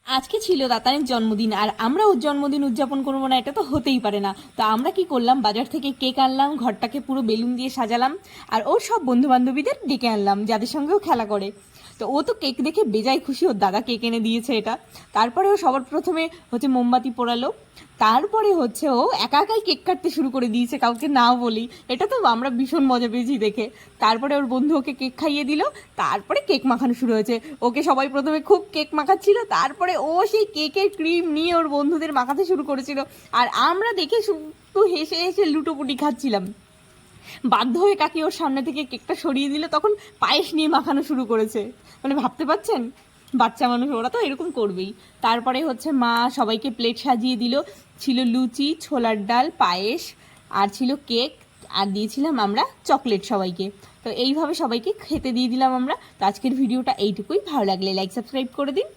আজকে ছিল দাতানের জন্মদিন আর আমরা ওর জন্মদিন উদযাপন করবো না, এটা তো হতেই পারে না। তো আমরা কি করলাম, বাজার থেকে কেক আনলাম, ঘরটাকে পুরো বেলুন দিয়ে সাজালাম আর ওর সব বন্ধু বান্ধবীদের ডেকে আনলাম যাদের সঙ্গেও খেলা করে। তো ও তো কেক দেখে বেজায় খুশি, ওর দাদা কেক এনে দিয়েছে এটা। তারপরে ও সবার প্রথমে হচ্ছে মোমবাতি পোড়ালো, তারপরে হচ্ছে ও একা একাই কেক কাটতে শুরু করে দিয়েছে কাউকে না বলি। এটা তো আমরা ভীষণ মজা পেয়েছি দেখে। তারপরে ওর বন্ধু ওকে কেক খাইয়ে দিল, তারপরে কেক মাখানো শুরু হয়েছে। ওকে সবাই প্রথমে খুব কেক মাখাচ্ছিল, তারপরে ও সেই কেকের ক্রিম নিয়ে ওর বন্ধুদের মাখাতে শুরু করেছিল আর আমরা দেখে শুধু হেসে হেসে লুটোপুটি খাচ্ছিলাম। বাধ্য হয়ে কাকি ওর সামনে থেকে কেকটা সরিয়ে দিল, তখন পায়েস নিয়ে মাখানো শুরু করেছে। মানে ভাবতে পারছেন, বাচ্চা মানুষ ওরা তো এরকম করবেই। তারপরে হচ্ছে মা সবাইকে প্লেট সাজিয়ে দিল, ছিল লুচি, ছোলার ডাল, পায়েস, আর ছিল কেক, আর দিয়েছিলাম আমরা চকলেট সবাইকে। তো এইভাবে সবাইকে খেতে দিয়ে দিলাম আমরা। তো আজকের ভিডিওটা এইটুকুই, ভালো লাগলে লাইক সাবস্ক্রাইব করে দিন।